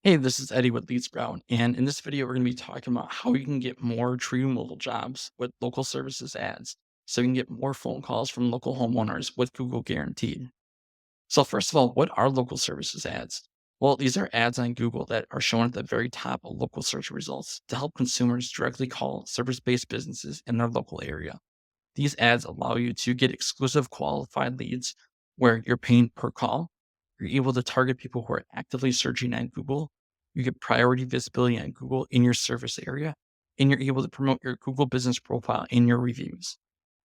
Hey, this is Eddie with LeadSprout, and in this video, we're going to be talking about how you can get more true mobile jobs with local services ads, so you can get more phone calls from local homeowners with Google Guaranteed. So, first of all, what are local services ads? Well, these are ads on Google that are shown at the very top of local search results to help consumers directly call service-based businesses in their local area. These ads allow you to get exclusive qualified leads where you're paying per call. You're able to target people who are actively searching on Google. You get priority visibility on Google in your service area, and you're able to promote your Google business profile in your reviews.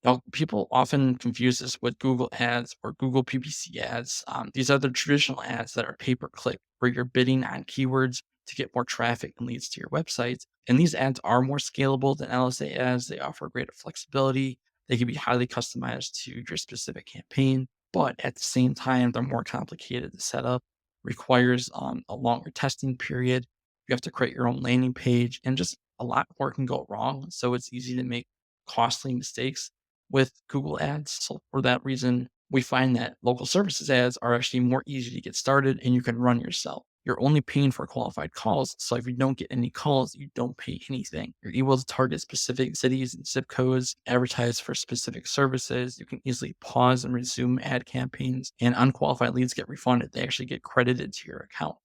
Now, people often confuse this with Google ads or Google PPC ads. These are the traditional ads that are pay per click, where you're bidding on keywords to get more traffic and leads to your website. And these ads are more scalable than LSA ads. They offer greater flexibility. They can be highly customized to your specific campaign, but at the same time, they're more complicated to set up, requires a longer testing period. You have to create your own landing page, and just a lot more can go wrong. So it's easy to make costly mistakes with Google ads. So for that reason, we find that local services ads are actually more easy to get started and you can run yourself. You're only paying for qualified calls. So if you don't get any calls, you don't pay anything. You're able to target specific cities and zip codes, advertise for specific services. You can easily pause and resume ad campaigns, and unqualified leads get refunded. They actually get credited to your account.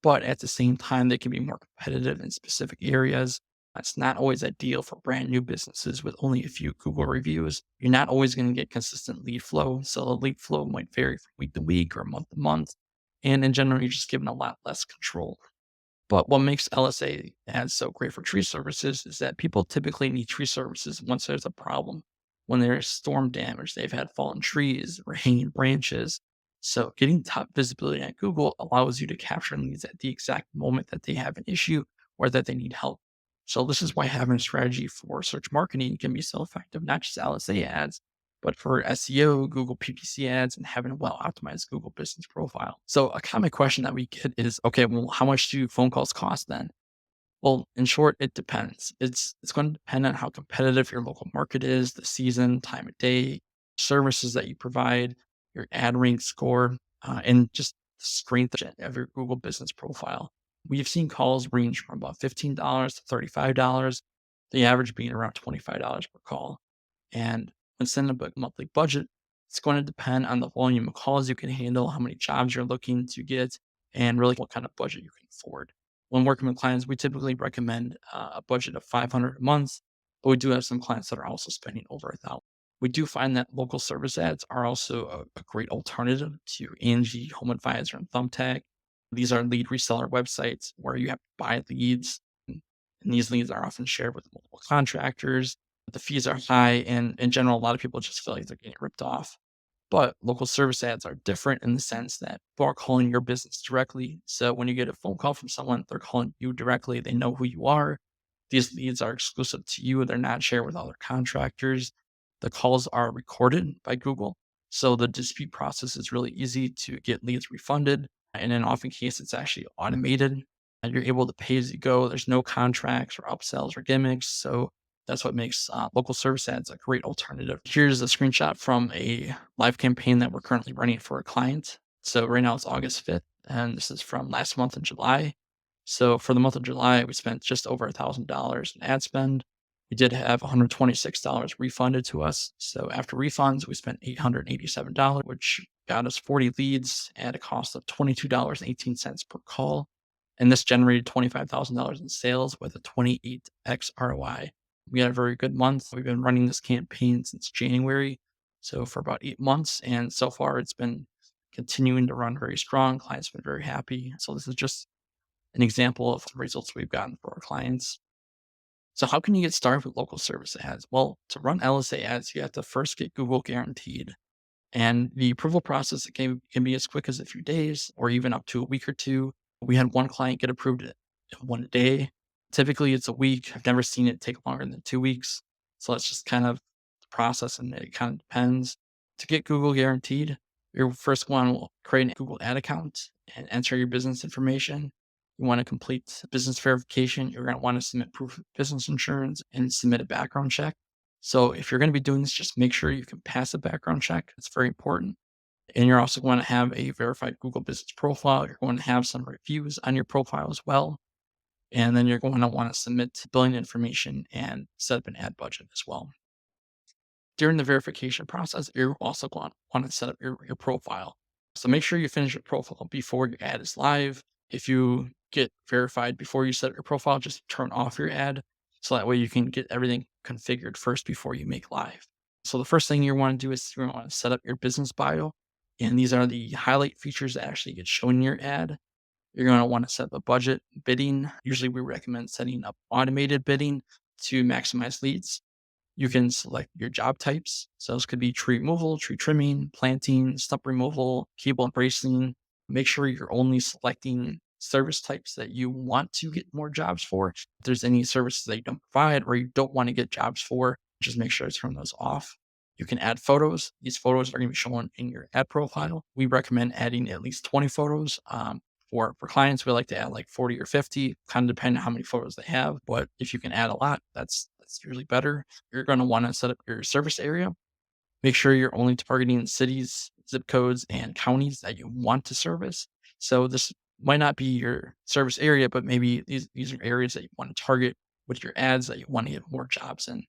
But at the same time, they can be more competitive in specific areas. It's not always ideal for brand new businesses with only a few Google reviews. You're not always going to get consistent lead flow. So the lead flow might vary from week to week or month to month. And in general, you're just given a lot less control. But what makes LSA ads so great for tree services is that people typically need tree services once there's a problem. When there's storm damage, they've had fallen trees or hanging branches. So getting top visibility on Google allows you to capture leads at the exact moment that they have an issue or that they need help. So this is why having a strategy for search marketing can be so effective, not just LSA ads, but for SEO, Google PPC ads, and having a well optimized Google business profile. So, a common question that we get is, okay, well, how much do phone calls cost then? Well, in short, it depends. It's going to depend on how competitive your local market is, the season, time of day, services that you provide, your ad rank score, and just the strength of your Google business profile. We've seen calls range from about $15 to $35, the average being around $25 per call. And when setting up a monthly budget, it's going to depend on the volume of calls you can handle, how many jobs you're looking to get, and really what kind of budget you can afford. When working with clients, we typically recommend a budget of 500 a month, but we do have some clients that are also spending over 1,000. We do find that local service ads are also a great alternative to Angi, Home Advisor, and Thumbtack. These are lead reseller websites where you have to buy leads, and these leads are often shared with multiple contractors. The fees are high, and in general, a lot of people just feel like they're getting ripped off. But local service ads are different in the sense that people are calling your business directly. So when you get a phone call from someone, they're calling you directly. They know who you are. These leads are exclusive to you. They're not shared with other contractors. The calls are recorded by Google. So the dispute process is really easy to get leads refunded. And in often cases, it's actually automated. And you're able to pay as you go. There's no contracts or upsells or gimmicks. So that's what makes local service ads a great alternative. Here's a screenshot from a live campaign that we're currently running for a client. So right now it's August 5th, and this is from last month in July. So for the month of July, we spent just over $1,000 in ad spend. We did have $126 refunded to us. So after refunds, we spent $887, which got us 40 leads at a cost of $22.18 per call. And this generated $25,000 in sales with a 28x ROI. We had a very good month. We've been running this campaign since January, so for about 8 months. And so far, it's been continuing to run very strong. Clients have been very happy. So this is just an example of the results we've gotten for our clients. So how can you get started with local service ads? Well, to run LSA ads, you have to first get Google guaranteed. And the approval process can be as quick as a few days or even up to a week or two. We had one client get approved in 1 day. Typically, it's a week. I've never seen it take longer than 2 weeks. So that's just kind of the process, and it kind of depends. To get Google guaranteed, your first one will create a Google ad account and enter your business information. You want to complete business verification. You're going to want to submit proof of business insurance and submit a background check. So if you're going to be doing this, just make sure you can pass a background check. It's very important. And you're also going to have a verified Google business profile. You're going to have some reviews on your profile as well. And then you're going to want to submit billing information and set up an ad budget as well. During the verification process, you're also going to want to set up your profile. So make sure you finish your profile before your ad is live. If you get verified before you set up your profile, just turn off your ad. So that way you can get everything configured first before you make live. So the first thing you want to do is you want to set up your business bio. And these are the highlight features that actually get shown in your ad. You're going to want to set up a budget bidding. Usually we recommend setting up automated bidding to maximize leads. You can select your job types. So those could be tree removal, tree trimming, planting, stump removal, cable and bracing. Make sure you're only selecting service types that you want to get more jobs for. If there's any services that you don't provide or you don't want to get jobs for, just make sure to turn those off. You can add photos. These photos are going to be shown in your ad profile. We recommend adding at least 20 photos. For clients, we like to add like 40 or 50, kind of depending on how many photos they have. But if you can add a lot, that's usually better. You're going to want to set up your service area. Make sure you're only targeting cities, zip codes, and counties that you want to service. So this might not be your service area, but maybe these are areas that you want to target with your ads that you want to get more jobs in.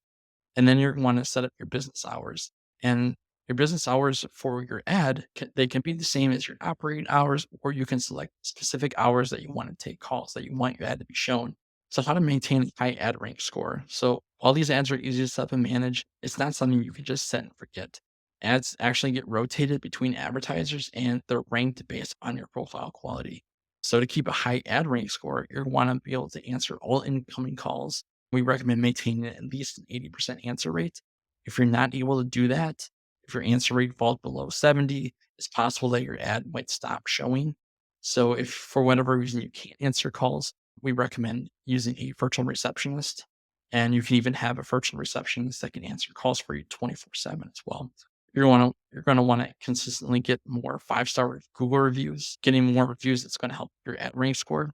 And then you're going to want to set up your business hours. And your business hours for your ad, they can be the same as your operating hours, or you can select specific hours that you want to take calls, that you want your ad to be shown. So how to maintain a high ad rank score. So while these ads are easy to set up and manage, it's not something you can just set and forget. Ads actually get rotated between advertisers and they're ranked based on your profile quality. So to keep a high ad rank score, you want to be able to answer all incoming calls. We recommend maintaining at least an 80% answer rate. If you're not able to do that, if your answer rate falls below 70, it's possible that your ad might stop showing. So if for whatever reason you can't answer calls, we recommend using a virtual receptionist. And you can even have a virtual receptionist that can answer calls for you 24/7 as well. You're gonna want to consistently get more 5-star Google reviews. Getting more reviews that's going to help your ad rank score.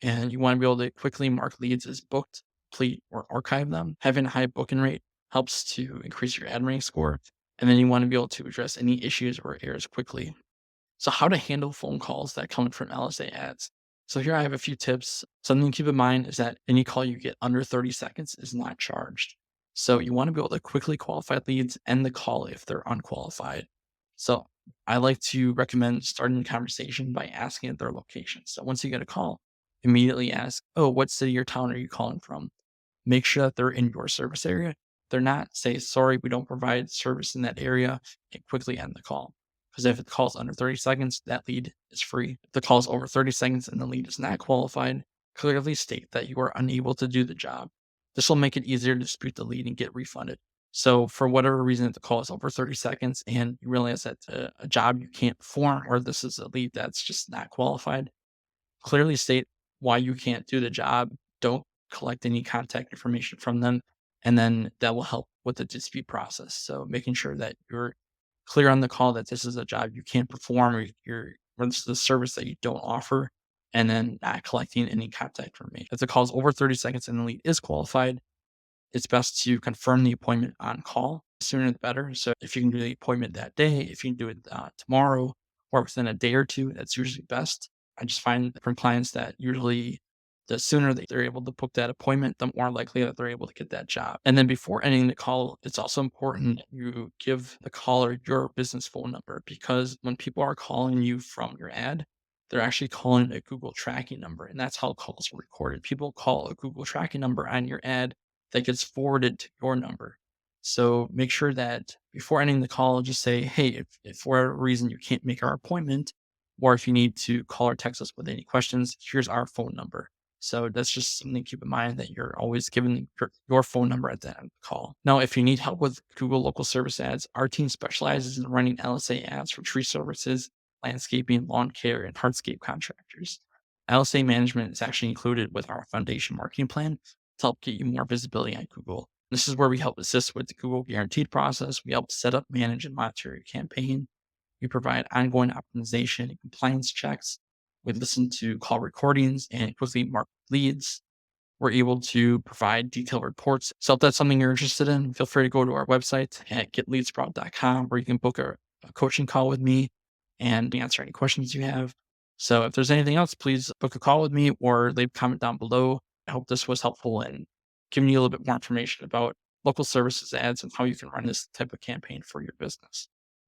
And you want to be able to quickly mark leads as booked, complete, or archive them. Having a high booking rate helps to increase your ad rank score. And then you want to be able to address any issues or errors quickly. So how to handle phone calls that come in from LSA ads. So here I have a few tips. Something to keep in mind is that any call you get under 30 seconds is not charged. So you want to be able to quickly qualify leads and the call if they're unqualified. So I like to recommend starting the conversation by asking at their location. So once you get a call, immediately ask, oh, what city or town are you calling from? Make sure that they're in your service area. They're not, say, sorry, we don't provide service in that area, and quickly end the call. Because if the call's under 30 seconds, that lead is free. If the call's over 30 seconds and the lead is not qualified, clearly state that you are unable to do the job. This will make it easier to dispute the lead and get refunded. So, for whatever reason, if the call is over 30 seconds and you realize that a job you can't perform, or this is a lead that's just not qualified, clearly state why you can't do the job. Don't collect any contact information from them. And then that will help with the dispute process. So making sure that you're clear on the call that this is a job you can't perform, or this is a service that you don't offer, and then not collecting any contact information. If the call is over 30 seconds and the lead is qualified, it's best to confirm the appointment on call. Sooner the better. So if you can do the appointment that day, if you can do it tomorrow or within a day or two, that's usually best. I just find from clients that usually the sooner that they're able to book that appointment, the more likely that they're able to get that job. And then before ending the call, it's also important that you give the caller your business phone number, because when people are calling you from your ad, they're actually calling a Google tracking number. And that's how calls are recorded. People call a Google tracking number on your ad that gets forwarded to your number. So make sure that before ending the call, just say, hey, if for whatever reason you can't make our appointment, or if you need to call or text us with any questions, here's our phone number. So that's just something to keep in mind, that you're always giving your phone number at the end of the call. Now, if you need help with Google local service ads, our team specializes in running LSA ads for tree services, landscaping, lawn care, and hardscape contractors. LSA management is actually included with our foundation marketing plan to help get you more visibility on Google. This is where we help assist with the Google Guaranteed process. We help set up, manage, and monitor your campaign. We provide ongoing optimization and compliance checks. We listen to call recordings and quickly mark leads. We're able to provide detailed reports. So if that's something you're interested in, feel free to go to our website at getleadsprout.com, where you can book a a coaching call with me and answer any questions you have. So if there's anything else, please book a call with me or leave a comment down below. I hope this was helpful in giving you a little bit more information about local services ads and how you can run this type of campaign for your business.